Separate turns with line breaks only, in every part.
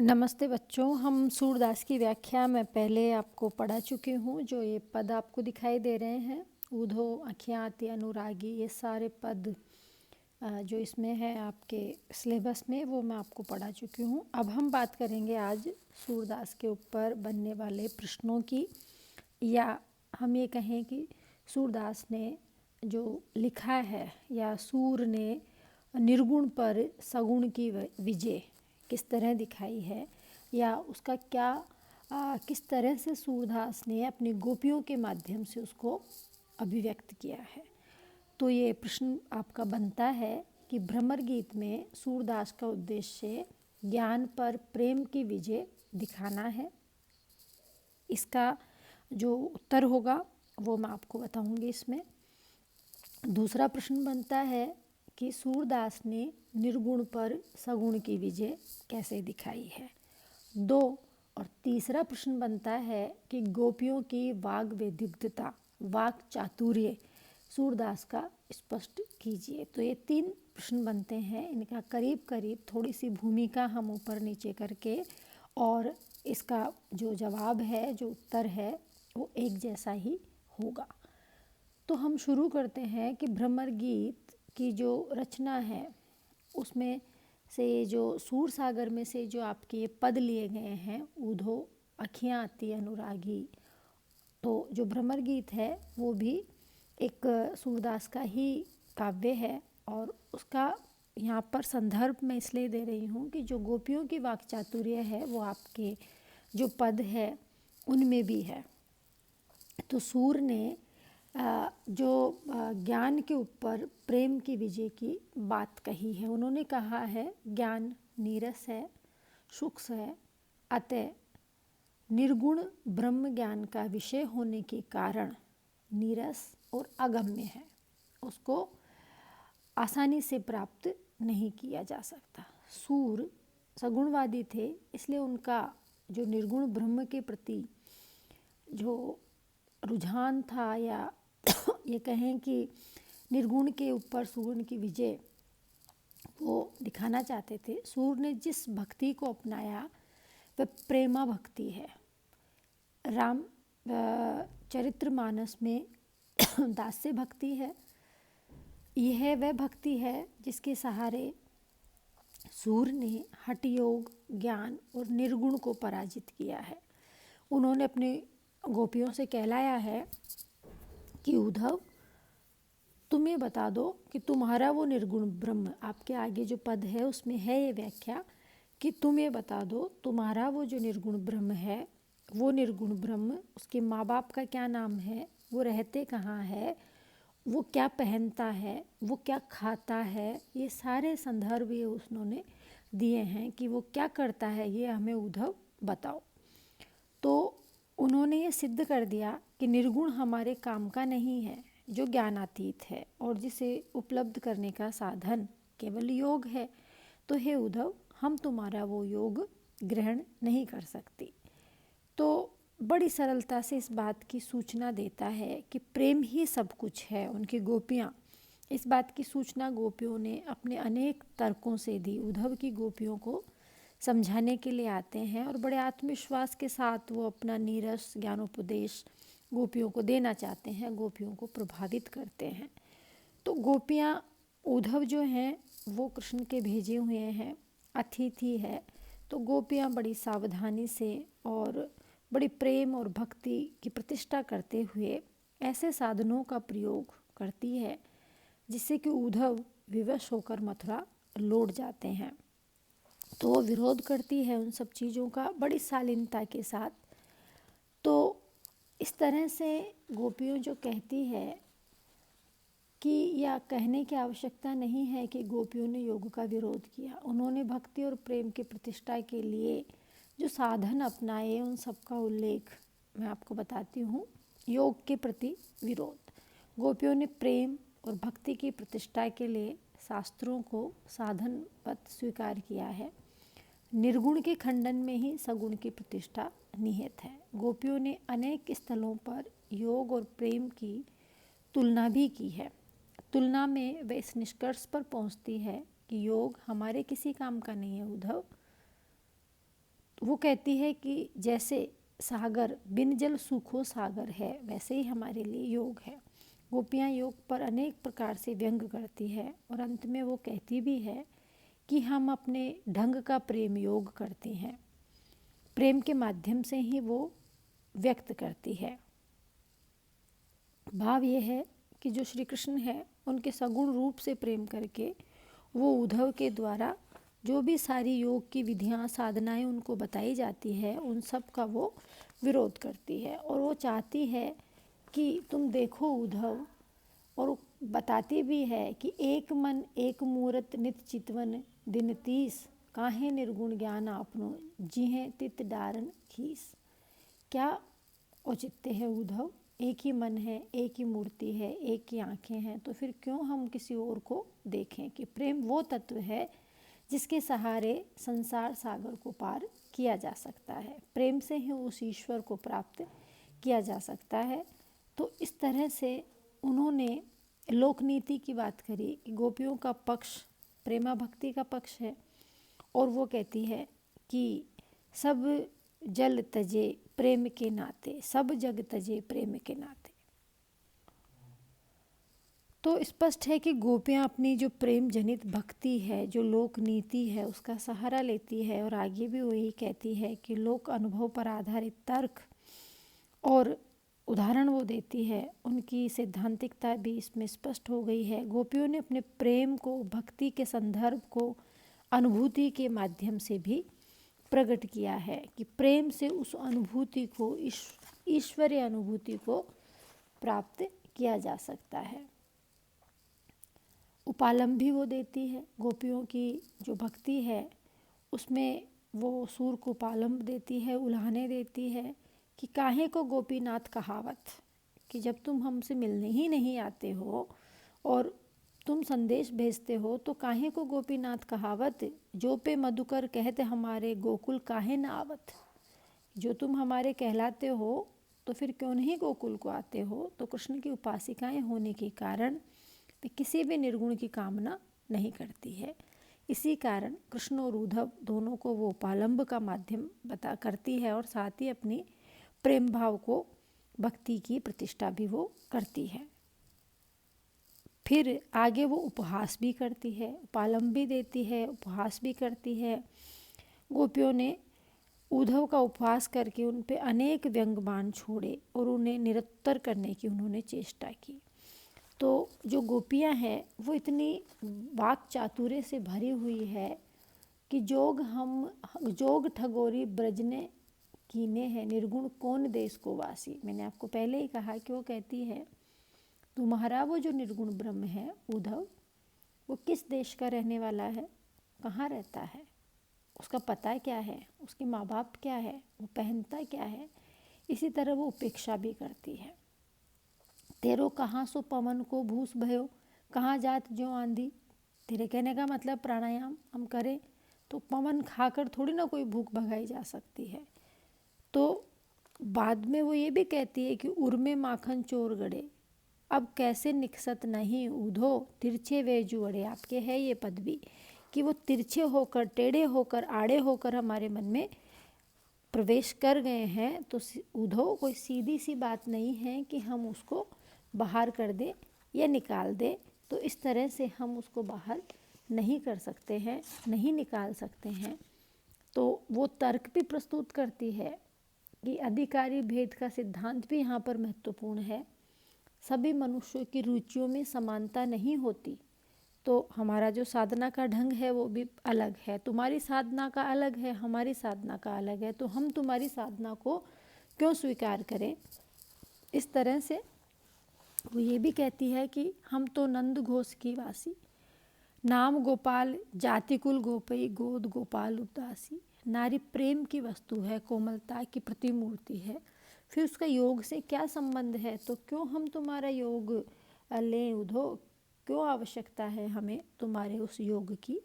नमस्ते बच्चों। हम सूरदास की व्याख्या मैं पहले आपको पढ़ा चुकी हूँ। जो ये पद आपको दिखाई दे रहे हैं, ऊधो अख्याति अनुरागी, ये सारे पद जो इसमें है आपके सिलेबस में, वो मैं आपको पढ़ा चुकी हूँ। अब हम बात करेंगे आज सूरदास के ऊपर बनने वाले प्रश्नों की, या हम ये कहें कि सूरदास ने जो लिखा है, या सूर ने निर्गुण पर सगुण की विजय किस तरह दिखाई है, या उसका क्या किस तरह से सूरदास ने अपनी गोपियों के माध्यम से उसको अभिव्यक्त किया है। तो ये प्रश्न आपका बनता है कि भ्रमर गीत में सूरदास का उद्देश्य ज्ञान पर प्रेम की विजय दिखाना है। इसका जो उत्तर होगा वो मैं आपको बताऊंगी इसमें। दूसरा प्रश्न बनता है कि सूरदास ने निर्गुण पर सगुण की विजय कैसे दिखाई है। दो और तीसरा प्रश्न बनता है कि गोपियों की वाग वेदिग्धता, वाक चातुर्य सूरदास का स्पष्ट कीजिए। तो ये तीन प्रश्न बनते हैं। इनका करीब करीब थोड़ी सी भूमिका हम ऊपर नीचे करके, और इसका जो जवाब है, जो उत्तर है, वो एक जैसा ही होगा। तो हम शुरू करते हैं कि भ्रमर गीत की जो रचना है उसमें से जो सूर सागर में से जो आपके ये पद लिए गए हैं, ऊधो अखियाँ आती अनुरागी, तो जो भ्रमर गीत है वो भी एक सूरदास का ही काव्य है। और उसका यहाँ पर संदर्भ मैं इसलिए दे रही हूँ कि जो गोपियों की वाक चातुर्य है वो आपके जो पद है उनमें भी है। तो सूर ने जो ज्ञान के ऊपर प्रेम की विजय की बात कही है। उन्होंने कहा है ज्ञान नीरस है, सूक्ष्म है, अतः निर्गुण ब्रह्म ज्ञान का विषय होने के कारण नीरस और अगम्य है, उसको आसानी से प्राप्त नहीं किया जा सकता। सूर सगुणवादी थे, इसलिए उनका जो निर्गुण ब्रह्म के प्रति जो रुझान था, या ये कहें कि निर्गुण के ऊपर सुगुण की विजय वो दिखाना चाहते थे। सूर ने जिस भक्ति को अपनाया वह प्रेमा भक्ति है। राम चरित्रमानस में दास्य भक्ति है। यह वह भक्ति है जिसके सहारे सूर ने हठ योग, ज्ञान और निर्गुण को पराजित किया है। उन्होंने अपने गोपियों से कहलाया है कि उद्धव, तुम ये बता दो कि तुम्हारा वो निर्गुण ब्रह्म, आपके आगे जो पद है उसमें है ये व्याख्या कि तुम ये बता दो तुम्हारा वो जो निर्गुण ब्रह्म है, वो निर्गुण ब्रह्म, उसके माँ बाप का क्या नाम है, वो रहते कहाँ है, वो क्या पहनता है, वो क्या खाता है, ये सारे संदर्भ ये उन्होंने दिए हैं कि वो क्या करता है, ये हमें उद्धव बताओ। तो उन्होंने ये सिद्ध कर दिया कि निर्गुण हमारे काम का नहीं है, जो ज्ञानातीत है और जिसे उपलब्ध करने का साधन केवल योग है। तो हे उद्धव, हम तुम्हारा वो योग ग्रहण नहीं कर सकते। तो बड़ी सरलता से इस बात की सूचना देता है कि प्रेम ही सब कुछ है। उनकी गोपियाँ इस बात की सूचना गोपियों ने अपने अनेक तर्कों से दी। उद्धव की गोपियों को समझाने के लिए आते हैं और बड़े आत्मविश्वास के साथ वो अपना नीरस ज्ञानोपदेश गोपियों को देना चाहते हैं, गोपियों को प्रभावित करते हैं। तो गोपियाँ, उद्धव जो हैं वो कृष्ण के भेजे हुए हैं, अतिथि है। तो गोपियाँ बड़ी सावधानी से और बड़ी प्रेम और भक्ति की प्रतिष्ठा करते हुए ऐसे साधनों का प्रयोग करती है जिससे कि उद्धव विवश होकर मथुरा लौट जाते हैं। तो वो विरोध करती है उन सब चीज़ों का बड़ी शालीनता के साथ। तो इस तरह से गोपियों जो कहती है कि, या कहने की आवश्यकता नहीं है कि गोपियों ने योग का विरोध किया। उन्होंने भक्ति और प्रेम की प्रतिष्ठा के लिए जो साधन अपनाए उन सब का उल्लेख मैं आपको बताती हूँ। योग के प्रति विरोध, गोपियों ने प्रेम और भक्ति की प्रतिष्ठा के लिए शास्त्रों को साधनवत स्वीकार किया है। निर्गुण के खंडन में ही सगुण की प्रतिष्ठा निहित है। गोपियों ने अनेक स्थलों पर योग और प्रेम की तुलना भी की है। तुलना में वे इस निष्कर्ष पर पहुंचती है कि योग हमारे किसी काम का नहीं है उद्धव, वो कहती है कि जैसे सागर बिन जल सूखो सागर है, वैसे ही हमारे लिए योग है। गोपियाँ योग पर अनेक प्रकार से व्यंग करती है और अंत में वो कहती भी है कि हम अपने ढंग का प्रेम योग करते हैं। प्रेम के माध्यम से ही वो व्यक्त करती है। भाव ये है कि जो श्री कृष्ण है उनके सगुण रूप से प्रेम करके वो उद्धव के द्वारा जो भी सारी योग की विधियाँ साधनाएं उनको बताई जाती है उन सब का वो विरोध करती है और वो चाहती है कि तुम देखो उद्धव, और बताती भी है कि एक मन एक मूरत नित चितवन दिन 30 काहे निर्गुण ज्ञान आपनो जिहे तित डारन खीस। क्या औचित्य है उद्धव, एक ही मन है, एक ही मूर्ति है, एक ही आंखें हैं, तो फिर क्यों हम किसी और को देखें। कि प्रेम वो तत्व है जिसके सहारे संसार सागर को पार किया जा सकता है। प्रेम से ही उस ईश्वर को प्राप्त किया जा सकता है। तो इस तरह से उन्होंने लोकनीति की बात करी कि गोपियों का पक्ष प्रेमा भक्ति का पक्ष है और वो कहती है कि सब जल तजे प्रेम के नाते, सब जग तजे प्रेम के नाते। तो स्पष्ट है कि गोपियाँ अपनी जो प्रेम जनित भक्ति है, जो लोक नीति है, उसका सहारा लेती है और आगे भी वही कहती है कि लोक अनुभव पर आधारित तर्क और उदाहरण वो देती है। उनकी सैद्धांतिकता भी इसमें स्पष्ट हो गई है। गोपियों ने अपने प्रेम को भक्ति के संदर्भ को अनुभूति के माध्यम से भी प्रकट किया है कि प्रेम से उस अनुभूति को, ईश्वरीय अनुभूति को प्राप्त किया जा सकता है। उपालम भी वो देती है। गोपियों की जो भक्ति है उसमें वो सूर को उपालम देती है, उल्हाने देती है कि काहे को गोपीनाथ कहावत, कि जब तुम हमसे मिलने ही नहीं आते हो और तुम संदेश भेजते हो तो काहे को गोपीनाथ कहावत, जो पे मधुकर कहते हमारे गोकुल काहे न आवत। जो तुम हमारे कहलाते हो तो फिर क्यों नहीं गोकुल को आते हो। तो कृष्ण की उपासिकाएं होने के कारण वे किसी भी निर्गुण की कामना नहीं करती है। इसी कारण कृष्ण और उद्धव दोनों को वो उपालंब का माध्यम बता करती है और साथ ही अपनी प्रेम भाव को, भक्ति की प्रतिष्ठा भी वो करती है। फिर आगे वो उपहास भी करती है, उपालंब भी देती है, उपहास भी करती है। गोपियों ने उद्धव का उपहास करके उन पे अनेक व्यंग बाण छोड़े और उन्हें निरुत्तर करने की उन्होंने चेष्टा की। तो जो गोपियाँ हैं वो इतनी वाक चातुर्य से भरी हुई है कि जोग ठगोरी ब्रजने कीने हैं निर्गुण कौन देश को वासी। मैंने आपको पहले ही कहा कि वो कहती है तुम्हारा वो जो निर्गुण ब्रह्म है उद्धव, वो किस देश का रहने वाला है, कहाँ रहता है, उसका पता क्या है, उसके माँ बाप क्या है, वो पहनता क्या है। इसी तरह वो उपेक्षा भी करती है। तेरो कहाँ सो पवन को भूस भयो, कहाँ जात जो आंधी। तेरे कहने का मतलब प्राणायाम हम करें तो पवन खाकर थोड़ी ना कोई भूख भगाई जा सकती है। तो बाद में वो ये भी कहती है कि उर्मे माखन चोर गड़े, अब कैसे निकसत नहीं उधो तिरछे वे जुअड़े। आपके है ये पद भी कि वो तिरछे होकर, टेढ़े होकर, आड़े होकर हमारे मन में प्रवेश कर गए हैं। तो उधो कोई सीधी सी बात नहीं है कि हम उसको बाहर कर दे या निकाल दे। तो इस तरह से हम उसको बाहर नहीं कर सकते हैं, नहीं निकाल सकते हैं। तो वो तर्क भी प्रस्तुत करती है कि अधिकारी भेद का सिद्धांत भी यहाँ पर महत्वपूर्ण है। सभी मनुष्यों की रुचियों में समानता नहीं होती। तो हमारा जो साधना का ढंग है वो भी अलग है। तुम्हारी साधना का अलग है, हमारी साधना का अलग है। तो हम तुम्हारी साधना को क्यों स्वीकार करें। इस तरह से वो ये भी कहती है कि हम तो नंद घोष की वासी, नाम गोपाल जाति कुल गोपई गोद गोपाल उदासी। नारी प्रेम की वस्तु है, कोमलता की प्रतिमूर्ति है, फिर उसका योग से क्या संबंध है। तो क्यों हम तुम्हारा योग लें उधो, क्यों आवश्यकता है हमें तुम्हारे उस योग की।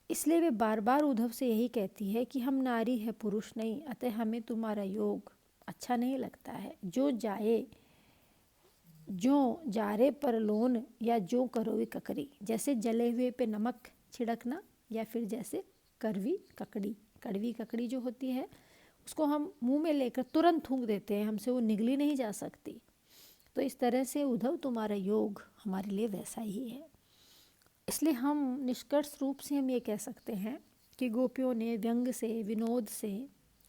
इसलिए वे बार बार उद्धव से यही कहती है कि हम नारी है पुरुष नहीं, अतः हमें तुम्हारा योग अच्छा नहीं लगता है। जो जारे पर लोन या जो करोवी ककरी, जैसे जले हुए पे नमक छिड़कना या फिर जैसे करवी ककड़ी कड़वी ककड़ी जो होती है उसको हम मुंह में लेकर तुरंत थूक देते हैं, हमसे वो निगली नहीं जा सकती। तो इस तरह से उद्धव तुम्हारा योग हमारे लिए वैसा ही है। इसलिए हम निष्कर्ष रूप से हम ये कह सकते हैं कि गोपियों ने व्यंग से, विनोद से,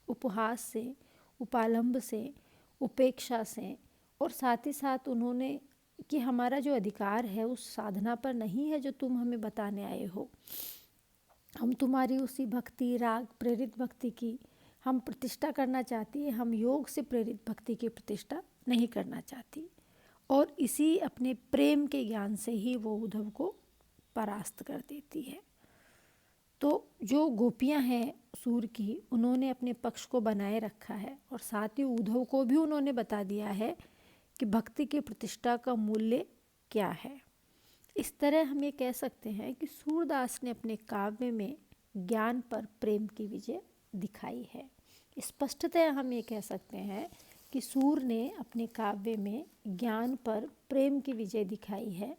उपहास से, उपालंब से, उपेक्षा से, और साथ ही साथ उन्होंने कि हमारा जो अधिकार है उस साधना पर नहीं है जो तुम हमें बताने आए हो, हम तुम्हारी उसी भक्ति राग प्रेरित भक्ति की हम प्रतिष्ठा करना चाहती है, हम योग से प्रेरित भक्ति की प्रतिष्ठा नहीं करना चाहती। और इसी अपने प्रेम के ज्ञान से ही वो उद्धव को परास्त कर देती है। तो जो गोपियां हैं सूर की, उन्होंने अपने पक्ष को बनाए रखा है और साथ ही उद्धव को भी उन्होंने बता दिया है कि भक्ति की प्रतिष्ठा का मूल्य क्या है। इस तरह हम ये कह सकते हैं कि सूरदास ने अपने काव्य में ज्ञान पर प्रेम की विजय दिखाई है। स्पष्टतः हम ये कह सकते हैं कि सूर ने अपने काव्य में ज्ञान पर प्रेम की विजय दिखाई है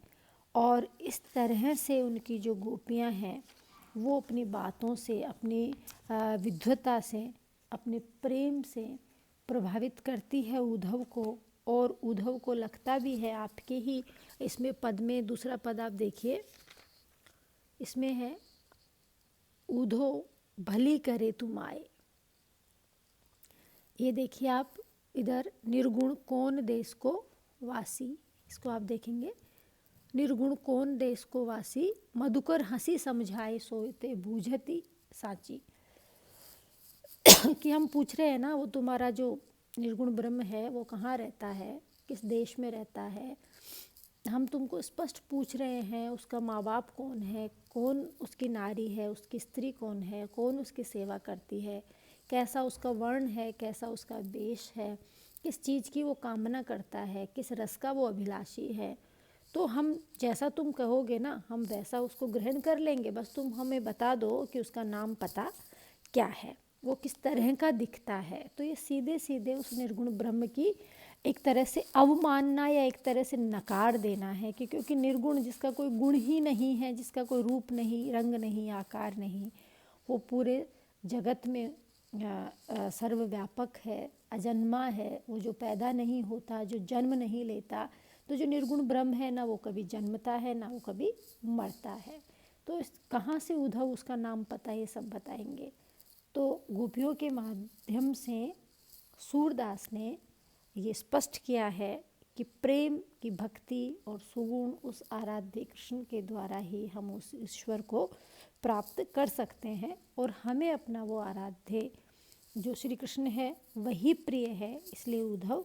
और इस तरह से उनकी जो गोपियां हैं वो अपनी बातों से, अपनी विद्वता से, अपने प्रेम से प्रभावित करती है उद्धव को। और उद्धव को लगता भी है आपके ही इसमें पद में, दूसरा पद आप देखिए, इसमें है उद्धो भली करे तुम आए। ये देखिए आप इधर, निर्गुण कौन देश को वासी, इसको आप देखेंगे, निर्गुण कौन देश को वासी, मधुकर हंसी समझाए सोते बूझती साची। कि हम पूछ रहे हैं ना, वो तुम्हारा जो निर्गुण ब्रह्म है वो कहाँ रहता है, किस देश में रहता है, हम तुमको स्पष्ट पूछ रहे हैं उसका माँ बाप कौन है, कौन उसकी नारी है, उसकी स्त्री कौन है, कौन उसकी सेवा करती है, कैसा उसका वर्ण है, कैसा उसका वेश है, किस चीज़ की वो कामना करता है, किस रस का वो अभिलाषी है। तो हम जैसा तुम कहोगे ना हम वैसा उसको ग्रहण कर लेंगे, बस तुम हमें बता दो कि उसका नाम पता क्या है, वो किस तरह का दिखता है। तो ये सीधे सीधे उस निर्गुण ब्रह्म की एक तरह से अवमानना या एक तरह से नकार देना है कि क्योंकि निर्गुण जिसका कोई गुण ही नहीं है, जिसका कोई रूप नहीं, रंग नहीं, आकार नहीं, वो पूरे जगत में सर्वव्यापक है, अजन्मा है, वो जो पैदा नहीं होता, जो जन्म नहीं लेता। तो जो निर्गुण ब्रह्म है ना वो कभी जन्मता है ना वो कभी मरता है। तो कहाँ से उद्धव उसका नाम पता, ये सब बताएंगे। तो गोपियों के माध्यम से सूरदास ने ये स्पष्ट किया है कि प्रेम की भक्ति और सुगुण उस आराध्य कृष्ण के द्वारा ही हम उस ईश्वर को प्राप्त कर सकते हैं और हमें अपना वो आराध्य जो श्री कृष्ण है वही प्रिय है। इसलिए उद्धव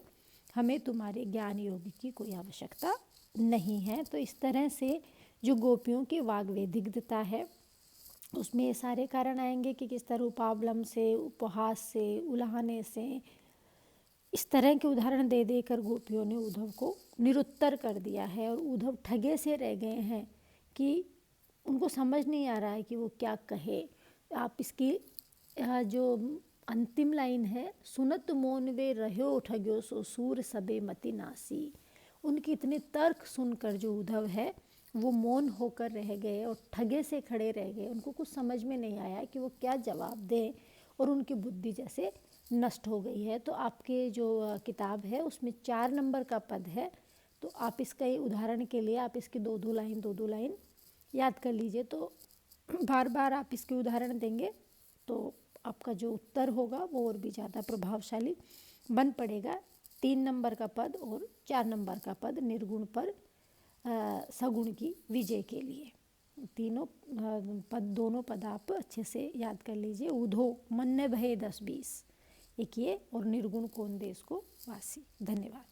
हमें तुम्हारे ज्ञान योग की कोई आवश्यकता नहीं है। तो इस तरह से जो गोपियों की वाग्वेदिग्धता है उसमें ये सारे कारण आएंगे कि किस तरह उपावलम से, उपहास से, उलाहने से, इस तरह के उदाहरण दे देकर गोपियों ने उद्धव को निरुत्तर कर दिया है और उद्धव ठगे से रह गए हैं कि उनको समझ नहीं आ रहा है कि वो क्या कहे। आप इसकी जो अंतिम लाइन है, सुनत मोन वे रह्यो ठग्यो सो सूर सबे मति नासी। उनकी इतने तर्क सुनकर जो उद्धव है वो मौन होकर रह गए और ठगे से खड़े रह गए। उनको कुछ समझ में नहीं आया कि वो क्या जवाब दें और उनकी बुद्धि जैसे नष्ट हो गई है। तो आपके जो किताब है उसमें 4 नंबर का पद है, तो आप इसका उदाहरण के लिए आप इसकी दो दो लाइन याद कर लीजिए। तो बार बार आप इसके उदाहरण देंगे तो आपका जो उत्तर होगा वो और भी ज़्यादा प्रभावशाली बन पड़ेगा। 3 नंबर का पद और 4 नंबर का पद निर्गुण पर सगुण की विजय के लिए, तीनों पद, दोनों पद आप अच्छे से याद कर लीजिए। उधो मन भय 10-20 एक ये, और निर्गुण कौन देश को वासी। धन्यवाद।